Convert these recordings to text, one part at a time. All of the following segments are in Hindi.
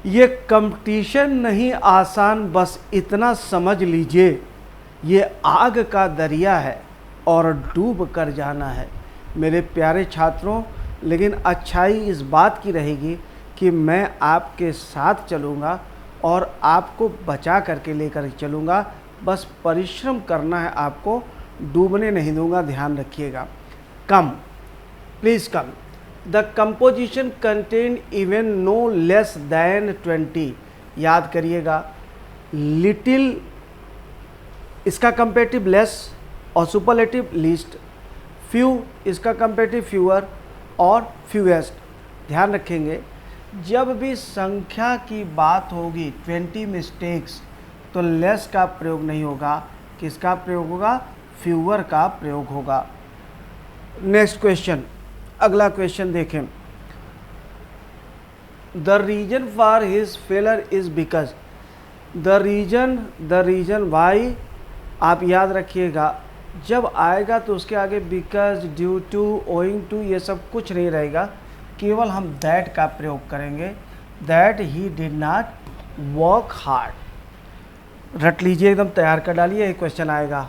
ये कंपटीशन नहीं आसान, बस इतना समझ लीजिए, ये आग का दरिया है और डूब कर जाना है। मेरे प्यारे छात्रों, लेकिन अच्छाई इस बात की रहेगी कि मैं आपके साथ चलूँगा और आपको बचा करके लेकर चलूँगा। बस परिश्रम करना है आपको, डूबने नहीं दूँगा, ध्यान रखिएगा। Come, please come. The composition contain even no less than 20। याद करिएगा, लिटिल इसका कंपेटिव लेस और सुपरलेटिव लीस्ट, फ्यू इसका कंपेटिव फ्यूअर और फ्यूएस्ट। ध्यान रखेंगे, जब भी संख्या की बात होगी 20 मिस्टेक्स, तो लेस का प्रयोग नहीं होगा, किसका प्रयोग होगा? फ्यूअर का प्रयोग होगा। नेक्स्ट क्वेश्चन, अगला क्वेश्चन देखें। The reason for his failure is because. The reason why, आप याद रखिएगा, जब आएगा तो उसके आगे because, due to, owing to, ये सब कुछ नहीं रहेगा, केवल हम दैट का प्रयोग करेंगे। That he did not work hard. रट लीजिए, एकदम तैयार कर डालिए, ये क्वेश्चन आएगा।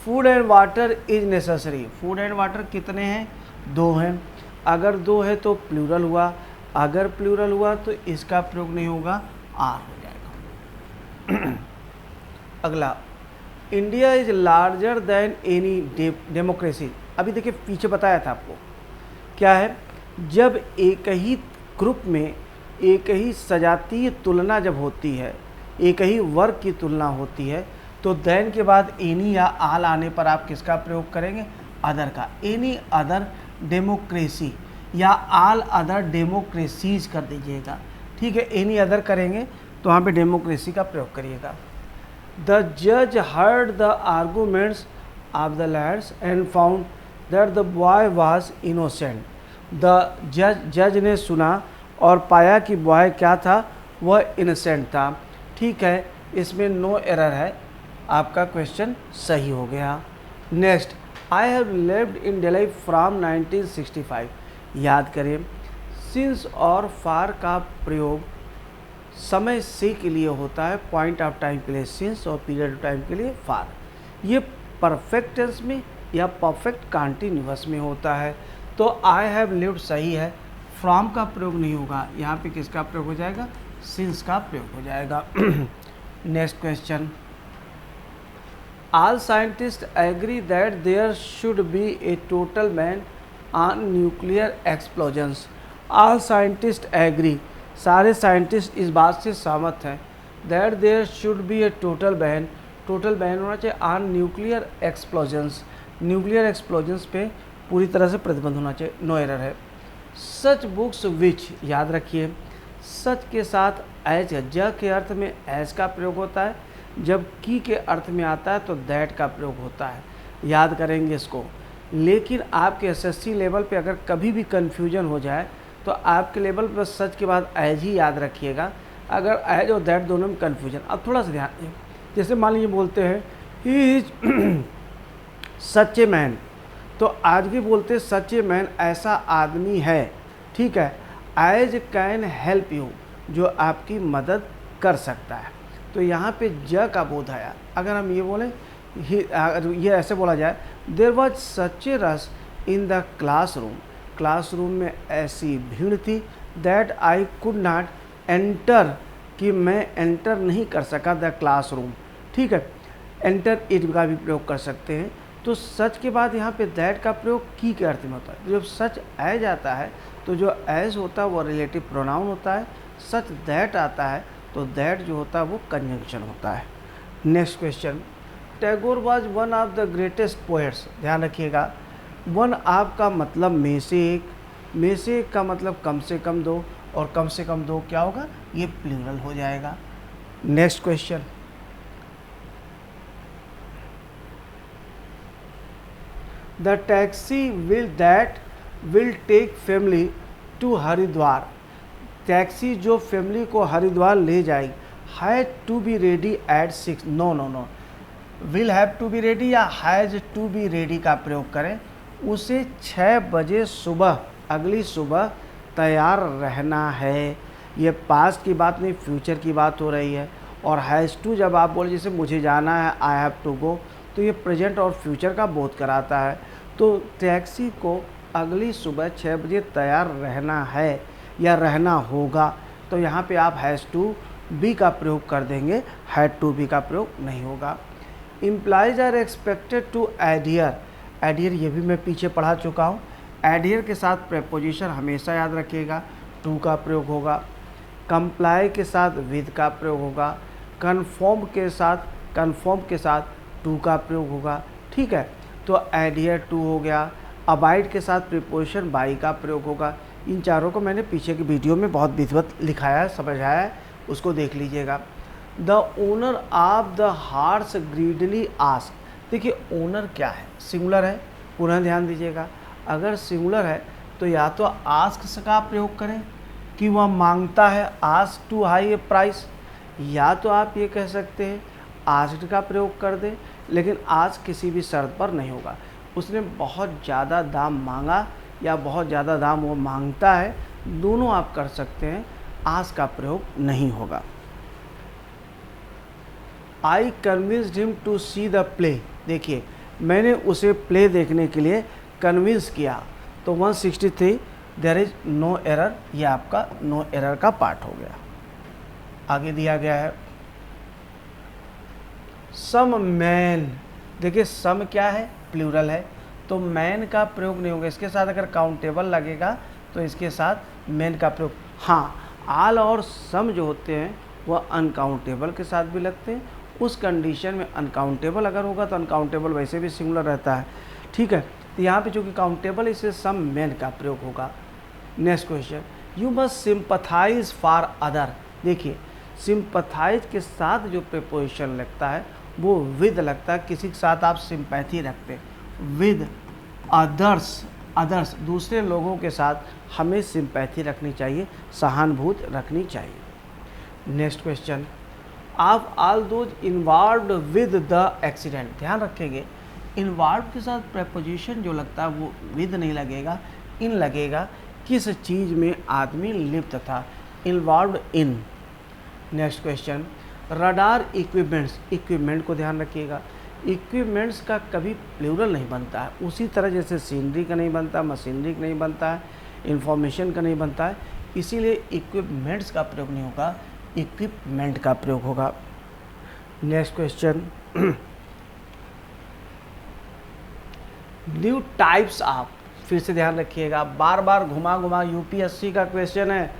Food and water is necessary. Food and water कितने हैं? 2 हैं। अगर 2 है तो प्लूरल हुआ, अगर प्लूरल हुआ तो इसका प्रयोग नहीं होगा, आर हो जाएगा। अगला, India is larger than any democracy. अभी देखिए, पीछे बताया था आपको क्या है, जब एक ही ग्रुप में एक ही सजातीय तुलना जब होती है, एक ही वर्ग की तुलना होती है, तो देन के बाद एनी या आल आने पर आप किसका प्रयोग करेंगे? अदर का। एनी अदर डेमोक्रेसी या आल अदर डेमोक्रेसीज कर दीजिएगा, ठीक है। एनी अदर करेंगे तो वहाँ पे डेमोक्रेसी का प्रयोग करिएगा। द जज heard the arguments of the lads and found that the boy was innocent. The जज ने सुना और पाया कि बॉय क्या था? वह इनोसेंट था, ठीक है। इसमें नो एरर है, आपका क्वेश्चन सही हो गया। Next, I have lived in Delhi from 1965। याद करें, सिंस और फार का प्रयोग समय से के लिए होता है, पॉइंट ऑफ टाइम के लिए सिंस और पीरियड ऑफ टाइम के लिए फार। ये परफेक्ट टेंस में या परफेक्ट कंटिन्यूअस में होता है, तो आई हैव लिव्ड सही है, फ्रॉम का प्रयोग नहीं होगा, यहाँ पे किसका प्रयोग हो जाएगा? सिंस का प्रयोग हो जाएगा। Next question, all scientists agree that there should be a total ban on nuclear explosions। all scientists agree, सारे साइंटिस्ट इस बात से सहमत हैं, that there should be a total ban होना चाहिए on nuclear explosions, nuclear explosions पे पूरी तरह से प्रतिबंध होना चाहिए, नो एरर है। सच बुक्स विच, याद रखिए, सच के साथ एज, ज के अर्थ में एज का प्रयोग होता है, जब की के अर्थ में आता है तो दैट का प्रयोग होता है, याद करेंगे इसको। लेकिन आपके एसएससी लेवल पे अगर कभी भी कन्फ्यूजन हो जाए तो आपके लेवल पर सच के बाद एज ही याद रखिएगा, अगर एज और दैट दोनों में कन्फ्यूजन। अब थोड़ा सा ध्यान दें, जैसे मान लीजिए बोलते हैं he is such a man, तो आज भी बोलते हैं सच ए मैन, ऐसा आदमी है, ठीक है। एज कैन हेल्प यू, जो आपकी मदद कर सकता है, तो यहाँ पे ज का बोध आया। अगर हम ये बोलें, ये ऐसे बोला जाए, there was such a rush in the classroom, classroom में ऐसी भीड़ थी, that I could not enter, कि मैं एंटर नहीं कर सका द क्लासरूम, ठीक है। एंटर इट का भी प्रयोग कर सकते हैं। तो सच के बाद यहाँ पे दैट का प्रयोग की के अर्थ में होता है। जब सच एज आता है तो जो एज होता है वो रिलेटिव प्रोनाउन होता है, सच दैट आता है तो दैट जो होता है वो कंजंक्शन होता है। Next question, Tagore was one of the greatest poets. ध्यान रखिएगा, वन ऑफ का मतलब में से एक का मतलब कम से कम दो, और कम से कम दो क्या होगा? ये प्लूरल हो जाएगा। Next question, the taxi will take family to Haridwar. Taxi जो फैमिली को हरिद्वार ले जाएगी, had to be ready at 6। No, will have to be ready या हैज़ टू बी रेडी का प्रयोग करें। उसे 6 बजे सुबह, अगली सुबह तैयार रहना है, ये पास्ट की बात नहीं, फ्यूचर की बात हो रही है। और हैज़ टू जब आप बोले जैसे मुझे जाना है, आई हैव टू गो, तो ये प्रेजेंट और फ्यूचर का बोध कराता है। तो टैक्सी को अगली सुबह 6 बजे तैयार रहना है या रहना होगा, तो यहाँ पे आप हैज़ टू बी का प्रयोग कर देंगे, हैड टू बी का प्रयोग नहीं होगा। Employees are expected to adhere, adhere ये भी मैं पीछे पढ़ा चुका हूँ। एडियर के साथ प्रेपोजिशन हमेशा याद रखिएगा, टू का प्रयोग होगा। कंप्लाई के साथ विद का प्रयोग होगा। कन्फर्म के साथ टू का प्रयोग होगा, ठीक है। तो एडियर टू हो गया। अबाइड के साथ प्रीपोजिशन बाई का प्रयोग होगा। इन चारों को मैंने पीछे की वीडियो में बहुत विधिवत लिखाया है, समझाया है, उसको देख लीजिएगा। The owner of the horse greedily ask, देखिए ओनर क्या है, सिंगुलर है, पुनः ध्यान दीजिएगा। अगर सिंगुलर है तो या तो आस्क का प्रयोग करें कि वह मांगता है, ask too high a price, या तो आप ये कह सकते हैं आस्क्ड का प्रयोग कर दें, लेकिन आज किसी भी शर्त पर नहीं होगा। उसने बहुत ज़्यादा दाम मांगा या बहुत ज़्यादा दाम वो मांगता है, दोनों आप कर सकते हैं, आस्क का प्रयोग नहीं होगा। I convinced him to see the play, देखिए मैंने उसे प्ले देखने के लिए कन्विंस किया, तो 163 देयर इज नो एरर, ये आपका नो एरर का पार्ट हो गया। आगे दिया गया है सम मैन, देखिए सम क्या है, प्लूरल है, तो मैन का प्रयोग नहीं होगा। इसके साथ अगर काउंटेबल लगेगा तो इसके साथ मैन का प्रयोग, हाँ आल और सम जो होते हैं वह अनकाउंटेबल के साथ भी लगते हैं। उस कंडीशन में अनकाउंटेबल अगर होगा तो अनकाउंटेबल वैसे भी सिंगुलर रहता है, ठीक है। तो यहाँ पे चूँकि काउंटेबल, इससे सम मैन का प्रयोग होगा। Next question, you must sympathize for other, देखिए सिंपथाइज के साथ जो प्रीपोजिशन लगता है वो विद लगता है, किसी के साथ आप सिंपैथी रखते हैं। विद अदर्स, अदर्स दूसरे लोगों के साथ हमें सिंपैथी रखनी चाहिए, सहानुभूति रखनी चाहिए। Next question, of all those involved with the accident, ध्यान रखेंगे इन्वॉल्व के साथ प्रेपोजिशन जो लगता है वो विद नहीं लगेगा, इन लगेगा, किस चीज़ में आदमी लिप्त था, इन्वॉल्व्ड इन। Next question, radar equipments, equipment को ध्यान रखिएगा, इक्विपमेंट्स का कभी प्लूरल नहीं बनता है, उसी तरह जैसे सीनरी का नहीं बनता, मशीनरी का नहीं बनता है, इंफॉर्मेशन का नहीं बनता है, इसीलिए इक्विपमेंट्स का प्रयोग नहीं होगा, इक्विपमेंट का प्रयोग होगा। Next question, new types of, फिर से ध्यान रखिएगा, बार बार घुमा घुमा यूपीएससी का क्वेश्चन है,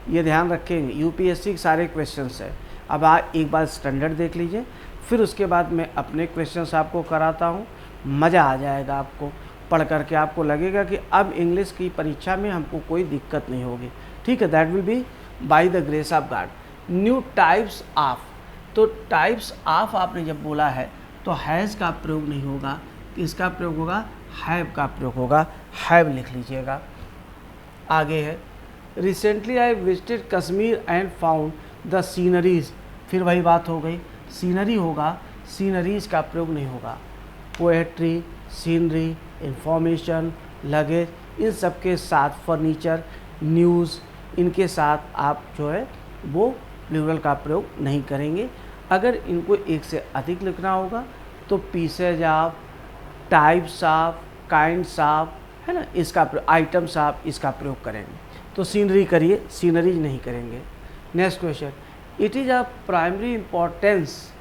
ये ध्यान रखेंगे, यूपीएससी के सारे क्वेश्चंस है। अब आप एक बार स्टैंडर्ड देख लीजिए, फिर उसके बाद मैं अपने क्वेश्चंस आपको कराता हूँ, मज़ा आ जाएगा आपको पढ़ करके, आपको लगेगा कि अब इंग्लिश की परीक्षा में हमको कोई दिक्कत नहीं होगी, ठीक है। That will be by the grace of God. New types of, तो टाइप्स ऑफ आपने जब बोला है तो हैज़ का प्रयोग नहीं होगा, इसका प्रयोग होगा, हैव का प्रयोग होगा, हैव लिख लीजिएगा। आगे है, recently I visited Kashmir and found the sceneries, फिर वही बात हो गई, सीनरी होगा, सीनरीज का प्रयोग नहीं होगा। पोएट्री, सीनरी, इंफॉर्मेशन, लगेज, इन सब के साथ फर्नीचर, न्यूज़, इनके साथ आप जो है वो प्लूरल का प्रयोग नहीं करेंगे। अगर इनको एक से अधिक लिखना होगा तो pieces of, types of, kinds of, है ना, इसका आइटम्स ऑफ, इसका प्रयोग करेंगे। तो सीनरी करिए, सीनरीज नहीं करेंगे। Next question, it is of primary importance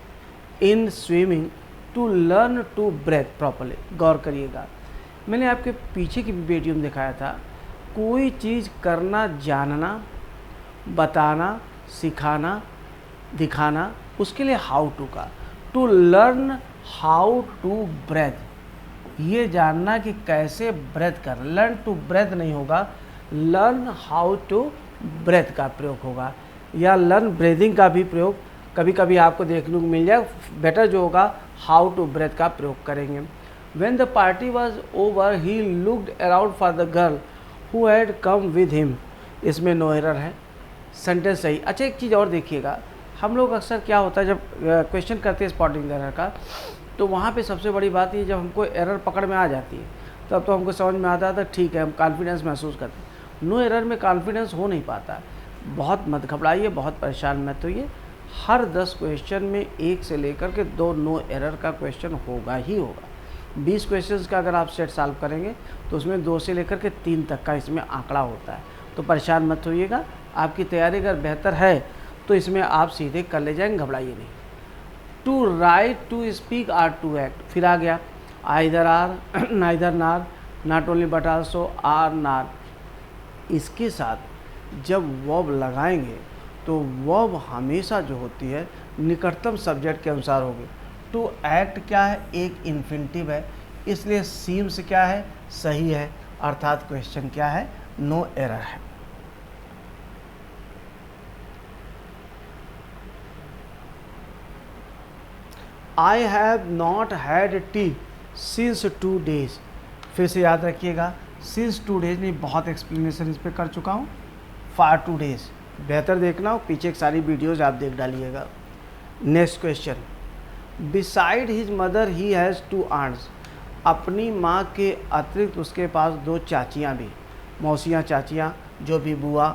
in swimming to learn to breathe properly, गौर करिएगा, मैंने आपके पीछे की वीडियो में दिखाया था, कोई चीज़ करना, जानना, बताना, सिखाना, दिखाना, उसके लिए हाउ टू का, to learn how to breath, ये जानना कि कैसे ब्रेथ कर, लर्न टू ब्रेथ नहीं होगा, लर्न हाउ टू ब्रेथ का प्रयोग होगा, या लर्न ब्रीदिंग का भी प्रयोग कभी कभी आपको देखने को मिल जाए, बेटर जो होगा हाउ टू ब्रेथ का प्रयोग करेंगे। When the party was over he looked around for the girl who had come with him, इसमें नो एरर है, सेंटेंस सही। अच्छा एक चीज़ और देखिएगा, हम लोग अक्सर क्या होता है जब क्वेश्चन करते हैं स्पॉटिंग एरर का, तो वहाँ पे सबसे बड़ी बात ये, जब हमको एरर पकड़ में आ जाती है तब तो हमको समझ में आता था ठीक है, हम कॉन्फिडेंस महसूस करते हैं। नो एरर में कॉन्फिडेंस हो नहीं पाता, बहुत मत घबराइए, बहुत परेशान मत होइए। हर 10 क्वेश्चन में 1 से लेकर के 2 नो एरर का क्वेश्चन होगा ही होगा। 20 क्वेश्चंस का अगर आप सेट सॉल्व करेंगे तो उसमें 2 से लेकर के 3 तक का इसमें आंकड़ा होता है। तो परेशान मत होइएगा। आपकी तैयारी अगर बेहतर है तो इसमें आप सीधे कर ले जाएंगे, घबराइए नहीं। To write, to speak or to act, फिर आ गया either or, neither nor, not only but also, or nor. इसके साथ जब वर्ब लगाएंगे तो वर्ब हमेशा जो होती है निकटतम सब्जेक्ट के अनुसार होगी। टू एक्ट क्या है, एक इन्फिनिटिव है, इसलिए सीम्स क्या है, सही है, अर्थात क्वेश्चन क्या है, नो एरर है। I have not had T since 2 days। फिर से याद रखिएगा, सिंस 2 days नहीं, बहुत एक्सप्लेनेशन इस पर कर चुका हूँ। फॉर 2 days बेहतर देखना हो, पीछे एक सारी वीडियोज़ आप देख डालिएगा। Next question, beside his mother he has 2 aunts। अपनी माँ के अतिरिक्त उसके पास 2 चाचियाँ भी, मौसियाँ चाचियाँ, जो भी बुआ।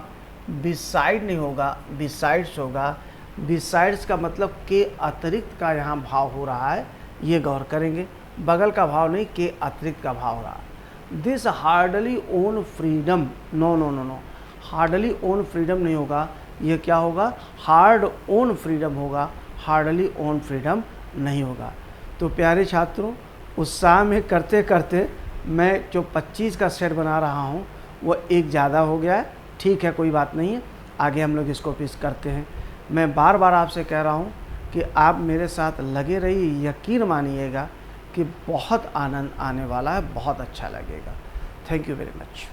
बिसाइड नहीं होगा, बिसाइड्स होगा। बिसाइड्स का मतलब के अतिरिक्त का यहाँ भाव हो रहा है, ये गौर करेंगे। बगल का भाव नहीं, के अतिरिक्त का भाव हो रहा है। This hardly own freedom, no no no no, hardly own freedom नहीं होगा, ये क्या होगा, हार्ड ओन फ्रीडम होगा, हार्डली ओन फ्रीडम नहीं होगा। तो प्यारे छात्रों, उत्साह में करते करते मैं जो 25 का सेट बना रहा हूँ वो एक ज़्यादा हो गया है। ठीक है, कोई बात नहीं है, आगे हम लोग इसको फिक्स करते हैं। मैं बार बार आपसे कह रहा हूँ कि आप मेरे साथ लगे रहिए, यकीन मानिएगा कि बहुत आनंद आने वाला है, बहुत अच्छा लगेगा। Thank you very much.